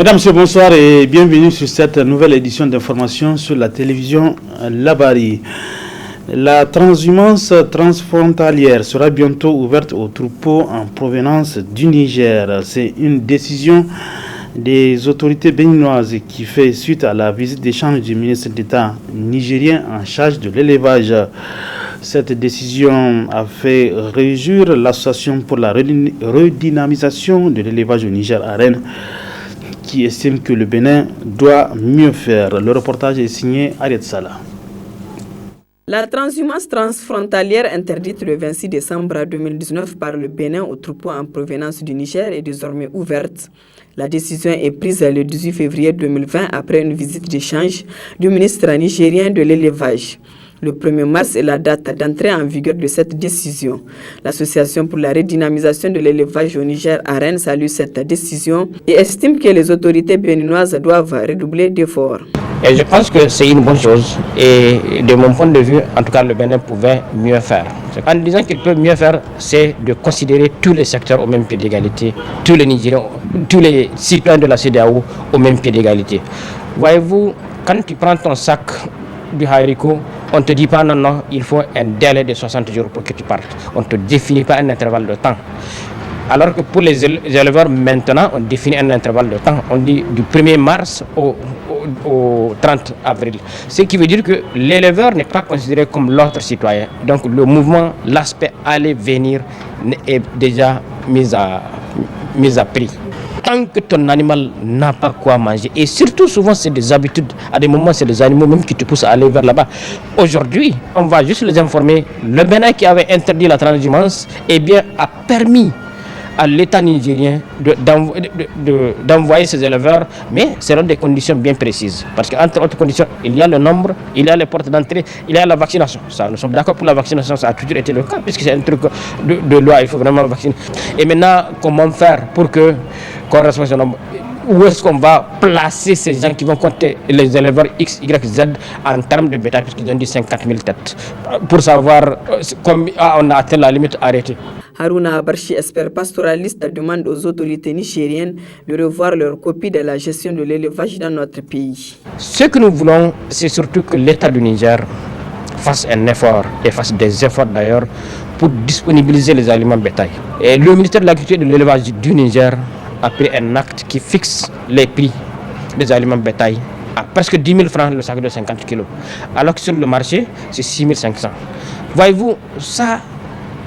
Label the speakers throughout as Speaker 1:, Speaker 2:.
Speaker 1: Mesdames, Messieurs, bonsoir et bienvenue sur cette nouvelle édition d'information sur la télévision Labari. La transhumance transfrontalière sera bientôt ouverte aux troupeaux en provenance du Niger. C'est une décision des autorités béninoises qui fait suite à la visite d'échange du ministre d'État nigérien en charge de l'élevage. Cette décision a fait réjouir l'association pour la redynamisation de l'élevage au Niger à Rennes, qui estime que le Bénin doit mieux faire. Le reportage est signé Ariet Salah.
Speaker 2: La transhumance transfrontalière interdite le 26 décembre 2019 par le Bénin aux troupeaux en provenance du Niger est désormais ouverte. La décision est prise le 18 février 2020 après une visite d'échange du ministre nigérien de l'élevage. Le 1er mars est la date d'entrée en vigueur de cette décision. L'Association pour la redynamisation de l'élevage au Niger à Rennes salue cette décision et estime que les autorités béninoises doivent redoubler d'efforts.
Speaker 3: Et je pense que c'est une bonne chose et de mon point de vue, en tout cas, le Bénin pouvait mieux faire. En disant qu'il peut mieux faire, c'est de considérer tous les secteurs au même pied d'égalité, tous les Nigériens, tous les citoyens de la CEDEAO au même pied d'égalité. Voyez-vous, quand tu prends ton sac du haricot, on ne te dit pas non, il faut un délai de 60 jours pour que tu partes. On ne te définit pas un intervalle de temps. Alors que pour les éleveurs, maintenant, on définit un intervalle de temps. On dit du 1er mars au 30 avril. Ce qui veut dire que l'éleveur n'est pas considéré comme l'autre citoyen. Donc le mouvement, l'aspect aller, venir est déjà mis à prix. Tant que ton animal n'a pas quoi manger, et surtout souvent c'est des habitudes, à des moments c'est des animaux même qui te poussent à aller vers là-bas. Aujourd'hui, on va juste les informer, le Bénin qui avait interdit la transhumance, a permis à l'État nigérien d'envoyer ses éleveurs, mais selon des conditions bien précises. Parce qu'entre autres conditions, il y a le nombre, il y a les portes d'entrée, il y a la vaccination. Ça, nous sommes d'accord pour la vaccination, ça a toujours été le cas, puisque c'est un truc de loi, il faut vraiment vacciner. Et maintenant, comment faire pour qu'on respecte ce nombre? Où est-ce qu'on va placer ces gens qui vont compter les éleveurs X, Y, Z en termes de bétail, puisqu'ils ont dit 50 000 têtes, pour savoir on a atteint la limite arrêtée.
Speaker 2: Haruna Abarchi, expert pastoraliste, demande aux autorités nigériennes de revoir leur copie de la gestion de l'élevage dans notre pays.
Speaker 3: Ce que nous voulons, c'est surtout que l'État du Niger fasse un effort, et fasse des efforts d'ailleurs, pour disponibiliser les aliments bétail. Et le ministère de l'Agriculture et de l'Élevage du Niger a pris un acte qui fixe les prix des aliments bétail à presque 10 000 francs le sac de 50 kg. Alors que sur le marché, c'est 6 500. Voyez-vous, ça,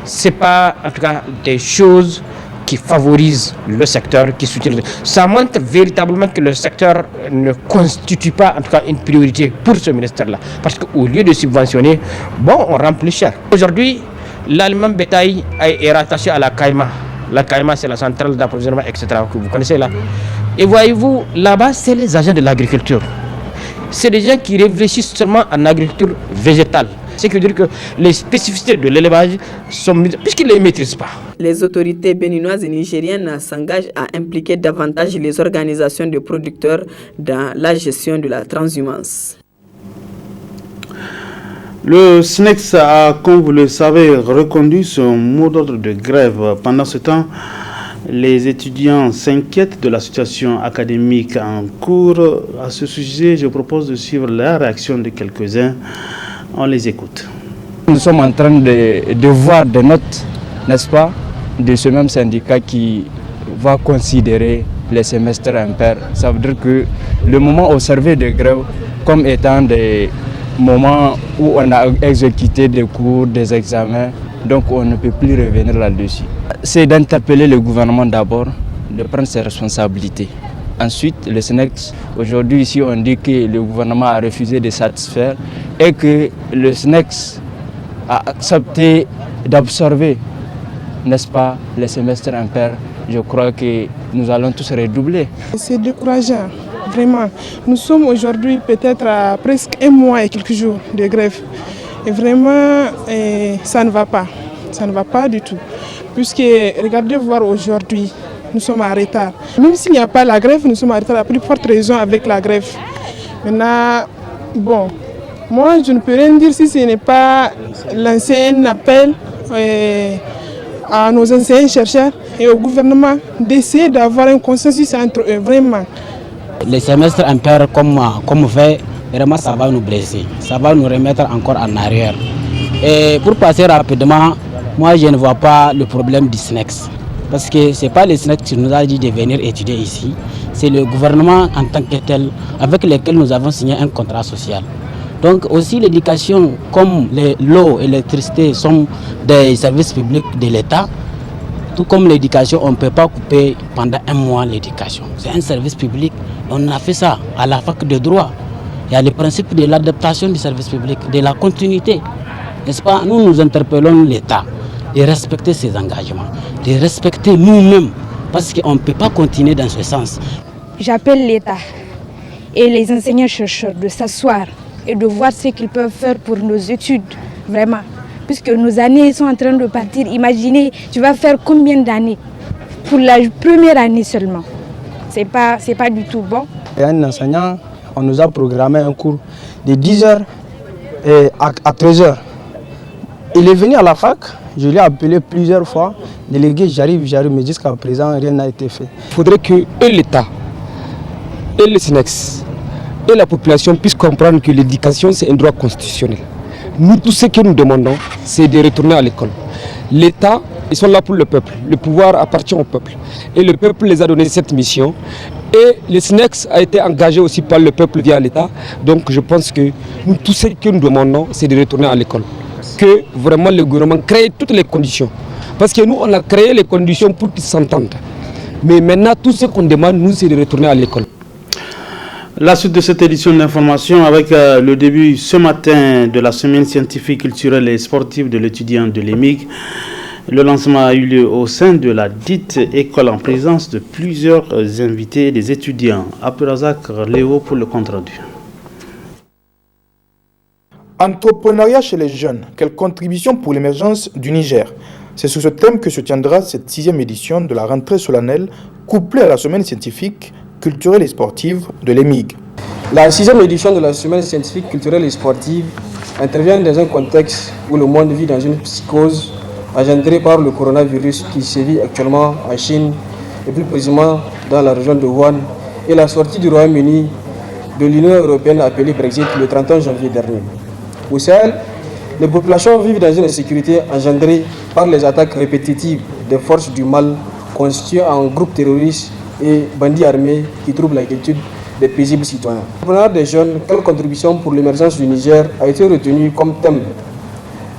Speaker 3: c'est pas en tout cas des choses qui favorisent le secteur, qui soutiennent. Ça montre véritablement que le secteur ne constitue pas en tout cas une priorité pour ce ministère-là. Parce qu'au lieu de subventionner, on rend plus cher. Aujourd'hui, l'aliment bétail est rattaché à la CAIMA. La CAIMA, c'est la centrale d'approvisionnement, etc. que vous connaissez là. Et voyez-vous, là-bas, c'est les agents de l'agriculture. C'est des gens qui réfléchissent seulement en agriculture végétale. Ce qui veut dire que les spécificités de l'élevage sont mises, puisqu'ils ne les maîtrisent pas.
Speaker 2: Les autorités béninoises et nigériennes s'engagent à impliquer davantage les organisations de producteurs dans la gestion de la transhumance.
Speaker 1: Le SNEX a, comme vous le savez, reconduit son mot d'ordre de grève. Pendant ce temps, les étudiants s'inquiètent de la situation académique en cours. À ce sujet, je propose de suivre la réaction de quelques-uns. On les écoute.
Speaker 4: Nous sommes en train de voir des notes, n'est-ce pas, de ce même syndicat qui va considérer les semestres impairs. Ça veut dire que le moment observé de grève comme étant des moments où on a exécuté des cours, des examens, donc on ne peut plus revenir là-dessus. C'est d'interpeller le gouvernement d'abord, de prendre ses responsabilités. Ensuite, le SNEX, aujourd'hui ici on dit que le gouvernement a refusé de satisfaire et que le SNEX a accepté d'absorber, n'est-ce pas, les semestres impairs. Je crois que nous allons tous redoubler.
Speaker 5: C'est décourageant, vraiment. Nous sommes aujourd'hui peut-être à presque 1 mois et quelques jours de grève. Et vraiment, ça ne va pas. Ça ne va pas du tout. Puisque, regardez voir aujourd'hui, nous sommes en retard. Même s'il n'y a pas la grève, nous sommes en retard à plus forte raison avec la grève. Maintenant, moi je ne peux rien dire si ce n'est pas lancer un appel à nos enseignants chercheurs et au gouvernement d'essayer d'avoir un consensus entre eux, vraiment.
Speaker 6: les semestres impairs comme fait, vraiment ça va nous blesser, ça va nous remettre encore en arrière. Et pour passer rapidement, moi je ne vois pas le problème du SNEX. Parce que ce n'est pas le SNEX qui nous a dit de venir étudier ici, c'est le gouvernement en tant que tel avec lequel nous avons signé un contrat social. Donc aussi l'éducation, comme l'eau et l'électricité sont des services publics de l'État, tout comme l'éducation, on ne peut pas couper pendant un mois l'éducation. C'est un service public, on a fait ça à la fac de droit. Il y a le principe de l'adaptation du service public, de la continuité. N'est-ce pas? Nous interpellons l'État de respecter ses engagements, de respecter nous-mêmes, parce qu'on ne peut pas continuer dans ce sens.
Speaker 7: J'appelle l'État et les enseignants-chercheurs de s'asseoir et de voir ce qu'ils peuvent faire pour nos études, vraiment. Puisque nos années sont en train de partir. Imaginez, tu vas faire combien d'années pour la première année seulement. C'est pas du tout bon.
Speaker 8: Et un enseignant, on nous a programmé un cours de 10h à 13h. Il est venu à la fac, je l'ai appelé plusieurs fois, délégué, j'arrive, mais jusqu'à présent, rien n'a été fait.
Speaker 9: Il faudrait que l'État, et le SNEX, et la population puissent comprendre que l'éducation, c'est un droit constitutionnel. Nous, tout ce que nous demandons, c'est de retourner à l'école. L'État, ils sont là pour le peuple. Le pouvoir appartient au peuple. Et le peuple les a donné cette mission. Et le SNEX a été engagé aussi par le peuple via l'État. Donc je pense que nous, tout ce que nous demandons, c'est de retourner à l'école. Que vraiment le gouvernement crée toutes les conditions. Parce que nous, on a créé les conditions pour qu'ils s'entendent. Mais maintenant, tout ce qu'on demande, nous, c'est de retourner à l'école.
Speaker 1: La suite de cette édition d'information avec le début ce matin de la semaine scientifique, culturelle et sportive de l'étudiant de l'EMIG. Le lancement a eu lieu au sein de la dite école en présence de plusieurs invités des étudiants. Abdelrazak Léo pour le compte-rendu.
Speaker 10: Entrepreneuriat chez les jeunes, quelle contribution pour l'émergence du Niger? C'est sous ce thème que se tiendra cette 6e édition de la rentrée solennelle couplée à la semaine scientifique, culturelle et sportive de l'EMIG.
Speaker 8: La 6e édition de la semaine scientifique, culturelle et sportive intervient dans un contexte où le monde vit dans une psychose engendrée par le coronavirus qui sévit actuellement en Chine et plus précisément dans la région de Wuhan et la sortie du Royaume-Uni de l'Union européenne appelée Brexit le 31 janvier dernier. Au Sahel, les populations vivent dans une insécurité engendrée par les attaques répétitives des forces du mal constituées en groupes terroristes et bandits armés qui troublent la quiétude des paisibles citoyens. L'entrepreneuriat des jeunes, quelle contribution pour l'émergence du Niger a été retenue comme thème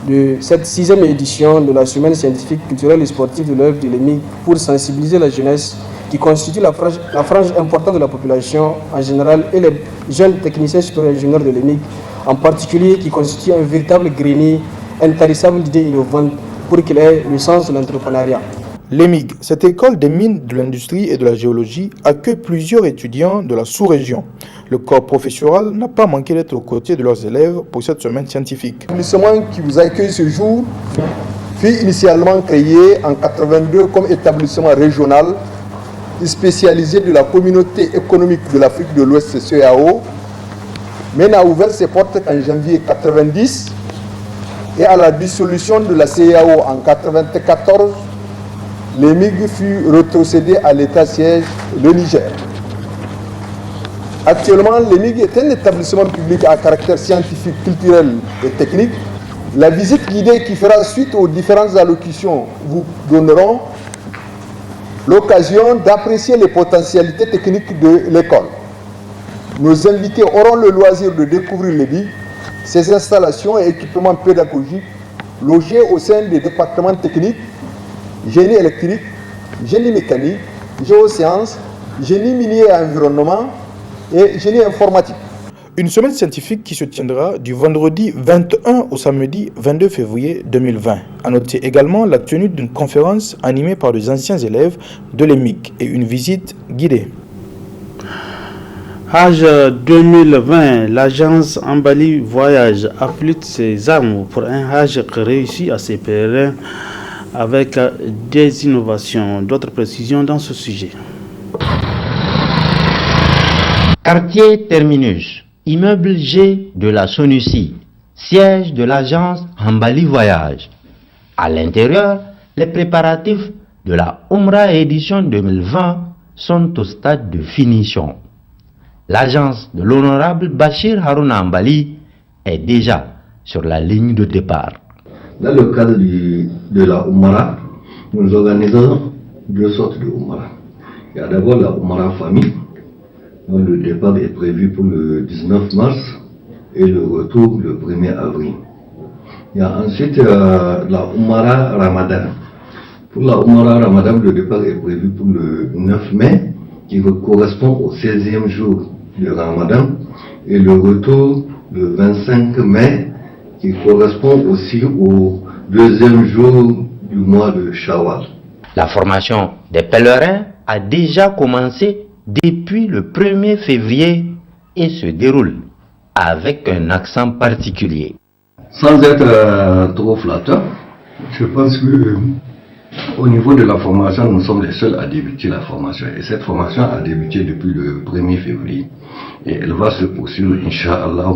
Speaker 8: de cette 6e édition de la semaine scientifique, culturelle et sportive de l'œuvre de l'EMIG pour sensibiliser la jeunesse qui constitue la frange importante de la population en général et les jeunes techniciens supérieurs ingénieurs de l'EMIG en particulier qui constitue un véritable grenier intarissable d'idées innovantes pour qu'il ait le sens de l'entrepreneuriat.
Speaker 10: L'EMIG, cette école des mines, de l'industrie et de la géologie, accueille plusieurs étudiants de la sous-région. Le corps professoral n'a pas manqué d'être aux côtés de leurs élèves pour cette semaine scientifique.
Speaker 11: L'établissement qui vous accueille ce jour fut initialement créé en 1982 comme établissement régional spécialisé de la communauté économique de l'Afrique de l'Ouest, CEAO, mais n'a ouvert ses portes qu'en janvier 1990 et à la dissolution de la CEAO en 1994, l'EMIG fut retrocédé à l'état siège, le Niger. Actuellement, l'EMIG est un établissement public à caractère scientifique, culturel et technique. La visite guidée qui fera suite aux différentes allocutions vous donneront l'occasion d'apprécier les potentialités techniques de l'école. Nos invités auront le loisir de découvrir l'EMIG, ses installations et équipements pédagogiques logés au sein des départements techniques, génie électrique, génie mécanique, géosciences, génie minier et environnement et génie informatique.
Speaker 10: Une semaine scientifique qui se tiendra du vendredi 21 au samedi 22 février 2020. À noter également la tenue d'une conférence animée par des anciens élèves de l'EMIG et une visite guidée.
Speaker 1: Hajj 2020, l'agence Ambali Voyage affûte ses armes pour un Hajj réussi à ses pèlerins avec des innovations. D'autres précisions dans ce sujet.
Speaker 12: Quartier Terminus, immeuble G de la Sonussi, siège de l'agence Ambali Voyage. À l'intérieur, les préparatifs de la Umrah édition 2020 sont au stade de finition. l'agence de l'honorable Bachir Haruna Ambali est déjà sur la ligne de départ.
Speaker 13: Dans le cadre de la Oumara, nous organisons deux sortes de Oumara. Il y a d'abord la Oumara famille, dont le départ est prévu pour le 19 mars et le retour le 1er avril. Il y a ensuite la Oumara Ramadan. Pour la Oumara Ramadan, le départ est prévu pour le 9 mai, qui correspond au 16e jour du Ramadan, et le retour le 25 mai, qui correspond aussi au 2e jour du mois de Shawwal.
Speaker 12: La formation des pèlerins a déjà commencé depuis le 1er février et se déroule avec un accent particulier.
Speaker 13: Sans être trop flatteur, je pense que au niveau de la formation, nous sommes les seuls à débuter la formation. Et cette formation a débuté depuis le 1er février. Et elle va se poursuivre, Inch'Allah,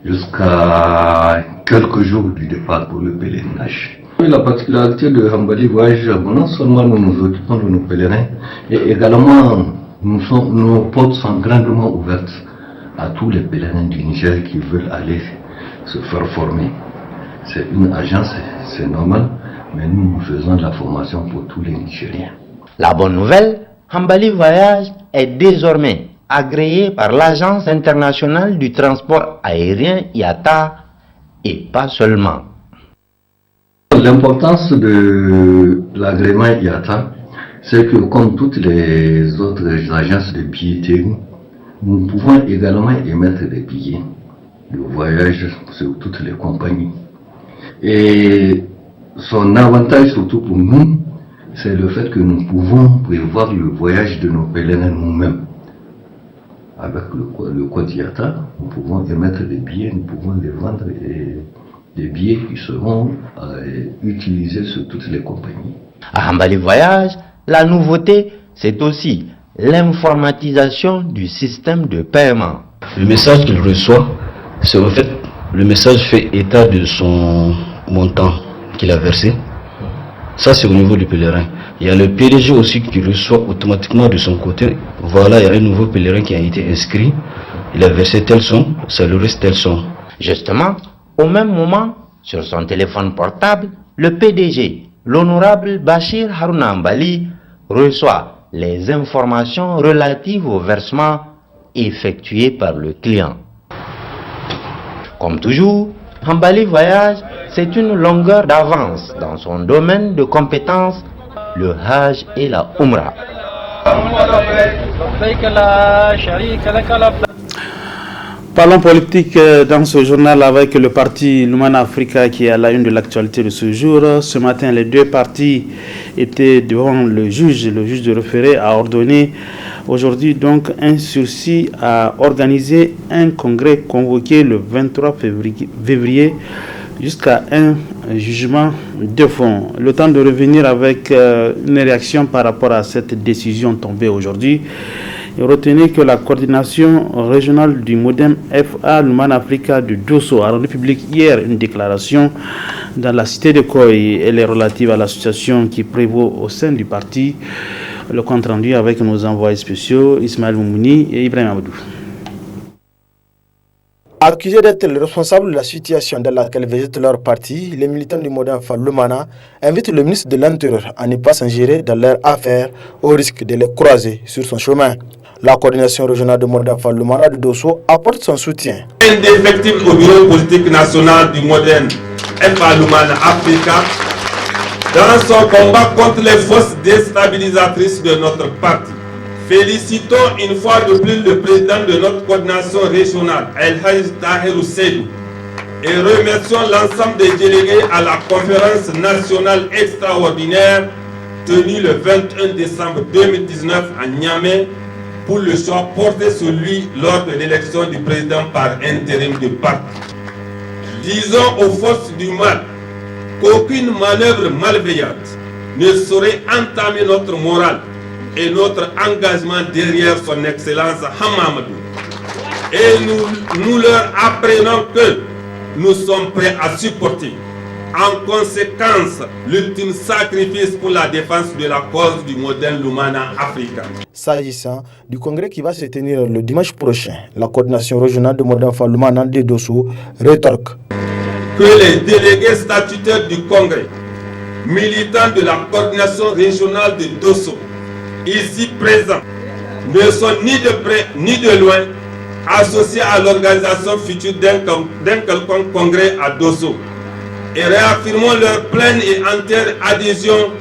Speaker 13: jusqu'à quelques jours du départ pour le pèlerinage. La particularité de Hambali Voyage, non seulement nous nous occupons de nos pèlerins, et également nos portes sont grandement ouvertes à tous les pèlerins du Niger qui veulent aller se faire former. C'est une agence, c'est normal, mais nous faisons de la formation pour tous les Nigériens.
Speaker 12: La bonne nouvelle, Hambali Voyage est désormais agréé par l'Agence internationale du transport aérien IATA et pas seulement.
Speaker 13: L'importance de l'agrément IATA, c'est que comme toutes les autres agences de billetterie, nous pouvons également émettre des billets de voyage sur toutes les compagnies. Et son avantage surtout pour nous, c'est le fait que nous pouvons prévoir le voyage de nos pèlerins nous-mêmes. Avec le code IATA, nous pouvons émettre des billets, nous pouvons les vendre et des billets qui seront utilisés sur toutes les compagnies.
Speaker 12: À Hambali Voyage, la nouveauté, c'est aussi l'informatisation du système de paiement.
Speaker 14: Le message qu'il reçoit, c'est en fait, le message fait état de son montant qu'il a versé. Ça, c'est au niveau du pèlerin. Il y a le PDG aussi qui reçoit automatiquement de son côté. Voilà, il y a un nouveau pèlerin qui a été inscrit. Il a versé telle somme, ça lui reste telle somme.
Speaker 12: Justement, au même moment, sur son téléphone portable, le PDG, l'honorable Bachir Haruna Ambali, reçoit les informations relatives au versement effectué par le client. Comme toujours, Hambali Voyage, c'est une longueur d'avance dans son domaine de compétences, le Hajj et la Umrah.
Speaker 1: Parlons politique dans ce journal avec le parti Lumana Africa qui est à la une de l'actualité de ce jour. Ce matin, les deux partis étaient devant le juge. Le juge de référé a ordonné aujourd'hui donc un sursis à organiser un congrès convoqué le 23 février jusqu'à un jugement de fond. Le temps de revenir avec une réaction par rapport à cette décision tombée aujourd'hui. Et retenez que la coordination régionale du MODEM FA Lumana Africa de Dosso a rendu public hier une déclaration dans la cité de Koy. Elle est relative à l'association qui prévaut au sein du parti. Le compte rendu avec nos envoyés spéciaux Ismaël Moumouni et Ibrahim Abdou.
Speaker 10: Accusés d'être le responsable de la situation dans laquelle végète leur parti, les militants du MODEM FA Lumana invitent le ministre de l'Intérieur à ne pas s'ingérer dans leurs affaires au risque de les croiser sur son chemin. La coordination régionale de MODEM FA Lumana de Dosso apporte son soutien.
Speaker 15: Indéfectible au bureau politique national du MODEM FA Lumana Africa dans son combat contre les forces déstabilisatrices de notre parti. Félicitons une fois de plus le président de notre coordination régionale, El Hajj Tahirou Seydou, et remercions l'ensemble des délégués à la conférence nationale extraordinaire tenue le 21 décembre 2019 à Niamey pour le choix porté sur lui lors de l'élection du président par intérim du parti. Disons aux forces du mal qu'aucune manœuvre malveillante ne saurait entamer notre morale et notre engagement derrière son excellence Hamamadou. Et nous leur apprenons que nous sommes prêts à supporter, En conséquence, l'ultime sacrifice pour la défense de la cause du modèle Lumana africain.
Speaker 10: S'agissant du congrès qui va se tenir le dimanche prochain, la coordination régionale de Modern Fall Lumana de Dosso rétorque
Speaker 15: que les délégués statutaires du congrès, militants de la coordination régionale de Dosso, ici présents, ne sont ni de près ni de loin associés à l'organisation future d'un quelconque congrès à Dosso et réaffirmons leur pleine et entière adhésion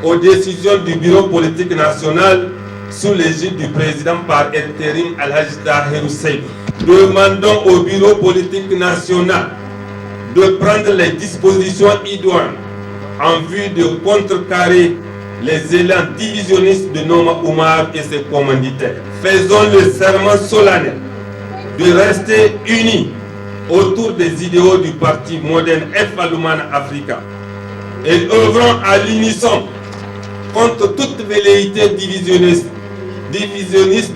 Speaker 15: aux décisions du bureau politique national sous l'égide du président par intérim Al-Hajj Tahirou Seydou. Demandons au bureau politique national de prendre les dispositions idoines en vue de contrecarrer les élans divisionnistes de Noma Oumar et ses commanditaires. Faisons le serment solennel de rester unis autour des idéaux du parti moderne F-Lumana Africa et œuvrons à l'unisson contre toute velléité divisionniste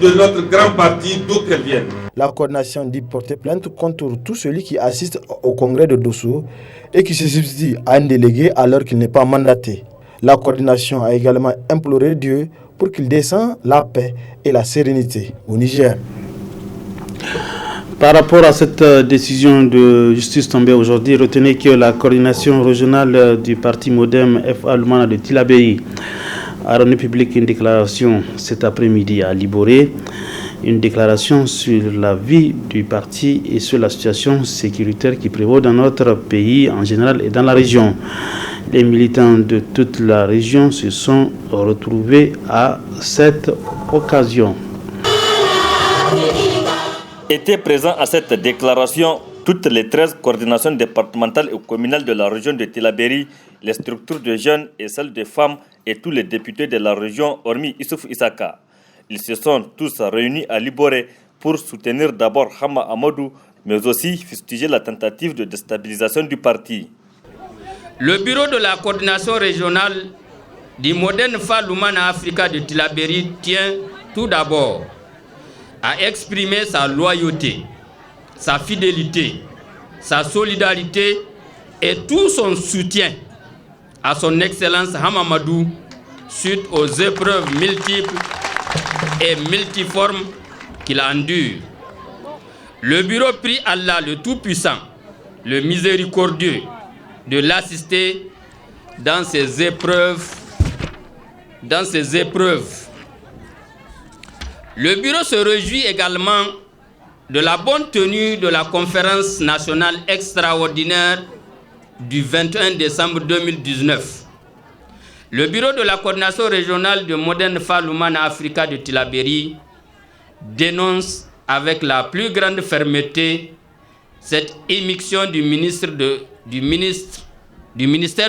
Speaker 15: de notre grand parti d'où qu'elle vienne.
Speaker 10: La coordination dit porter plainte contre tout celui qui assiste au congrès de Dosso et qui se substitue à un délégué alors qu'il n'est pas mandaté. La coordination a également imploré Dieu pour qu'il descende la paix et la sérénité au Niger.
Speaker 1: Par rapport à cette décision de justice tombée aujourd'hui, retenez que la coordination régionale du parti moderne F-Lumana de Tillabéri a rendu publique une déclaration cet après-midi à Liboré, une déclaration sur la vie du parti et sur la situation sécuritaire qui prévaut dans notre pays en général et dans la région. Les militants de toute la région se sont retrouvés à cette occasion.
Speaker 16: Étaient présents à cette déclaration toutes les 13 coordinations départementales et communales de la région de Tillabéri, les structures de jeunes et celles de femmes et tous les députés de la région, hormis Issouf Isaka. Ils se sont tous réunis à Liboré pour soutenir d'abord Hama Amadou, mais aussi fustiger la tentative de déstabilisation du parti.
Speaker 17: Le bureau de la coordination régionale du Modern Fall Lumana Africa de Tillabéri tient tout d'abord à exprimer sa loyauté, sa fidélité, sa solidarité et tout son soutien à son Excellence Hama Amadou suite aux épreuves multiples et multiformes qu'il endure. Le bureau prie Allah le Tout-Puissant, le Miséricordieux, de l'assister dans ces épreuves. Le bureau se réjouit également de la bonne tenue de la conférence nationale extraordinaire du 21 décembre 2019. Le bureau de la coordination régionale de Modern Fall Lumana Africa de Tillabéri dénonce avec la plus grande fermeté cette émission du ministère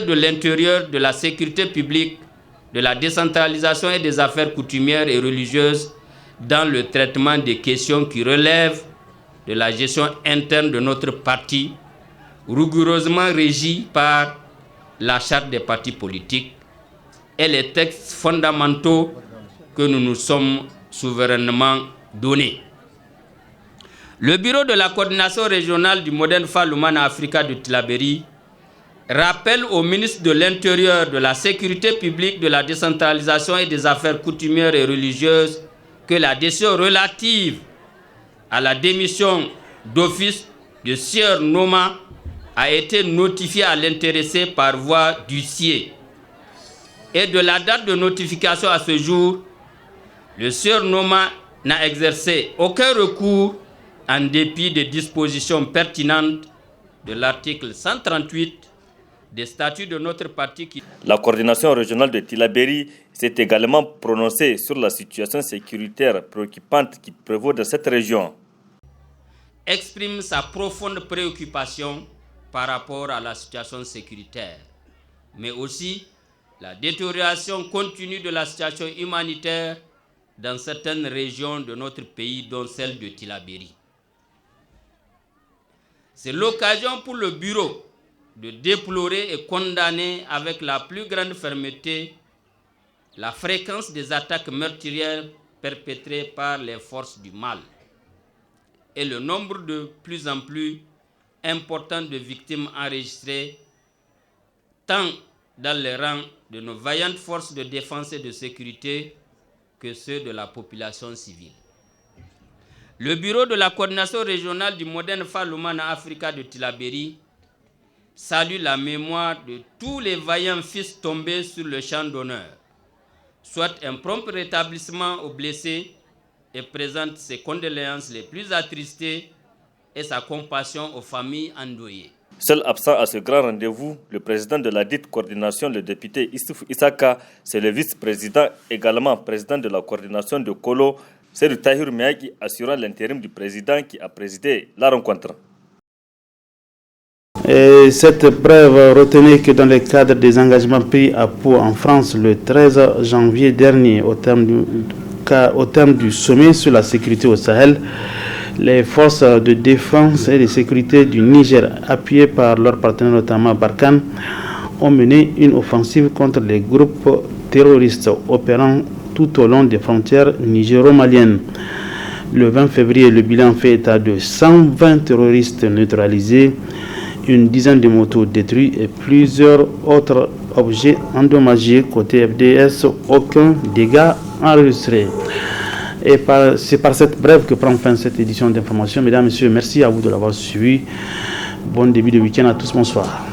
Speaker 17: de l'Intérieur, de la Sécurité publique, de la décentralisation et des affaires coutumières et religieuses dans le traitement des questions qui relèvent de la gestion interne de notre parti, rigoureusement régie par la charte des partis politiques et les textes fondamentaux que nous nous sommes souverainement donnés. Le bureau de la coordination régionale du Modern Fall Lumana Africa de Tillabéri rappelle au ministre de l'Intérieur, de la Sécurité publique, de la décentralisation et des affaires coutumières et religieuses que la décision relative à la démission d'office de Sieur Noma a été notifiée à l'intéressé par voie d'huissier. Et de la date de notification à ce jour, le Sieur Noma n'a exercé aucun recours en dépit des dispositions pertinentes de l'article 138 des statuts de notre parti.
Speaker 16: La coordination régionale de Tillabéri s'est également prononcée sur la situation sécuritaire préoccupante qui prévaut dans cette région.
Speaker 17: Exprime sa profonde préoccupation par rapport à la situation sécuritaire, mais aussi la détérioration continue de la situation humanitaire dans certaines régions de notre pays, dont celle de Tillabéri. C'est l'occasion pour le bureau de déplorer et condamner avec la plus grande fermeté la fréquence des attaques meurtrières perpétrées par les forces du mal et le nombre de plus en plus important de victimes enregistrées tant dans les rangs de nos vaillantes forces de défense et de sécurité que ceux de la population civile. Le bureau de la coordination régionale du Modern Falumana Africa de Tillabéri salue la mémoire de tous les vaillants fils tombés sur le champ d'honneur, souhaite un prompt rétablissement aux blessés et présente ses condoléances les plus attristées et sa compassion aux familles endeuillées.
Speaker 16: Seul absent à ce grand rendez-vous, le président de la dite coordination, le député Issouf Issaka, c'est le vice-président, également président de la coordination de Kolo, c'est le Tahir Miyagi, assurant l'intérim du président qui a présidé la rencontre.
Speaker 1: Et cette brève retenait que dans le cadre des engagements pris à Pau en France le 13 janvier dernier, au terme du sommet sur la sécurité au Sahel, les forces de défense et de sécurité du Niger, appuyées par leurs partenaires notamment Barkhane, ont mené une offensive contre les groupes terroristes opérant tout au long des frontières nigéro-maliennes. Le 20 février, le bilan fait état de 120 terroristes neutralisés, une dizaine de motos détruites et plusieurs autres objets endommagés. Côté FDS, aucun dégât enregistré. Et c'est par cette brève que prend fin cette édition d'information. Mesdames, Messieurs, merci à vous de l'avoir suivi. Bon début de week-end à tous. Bonsoir.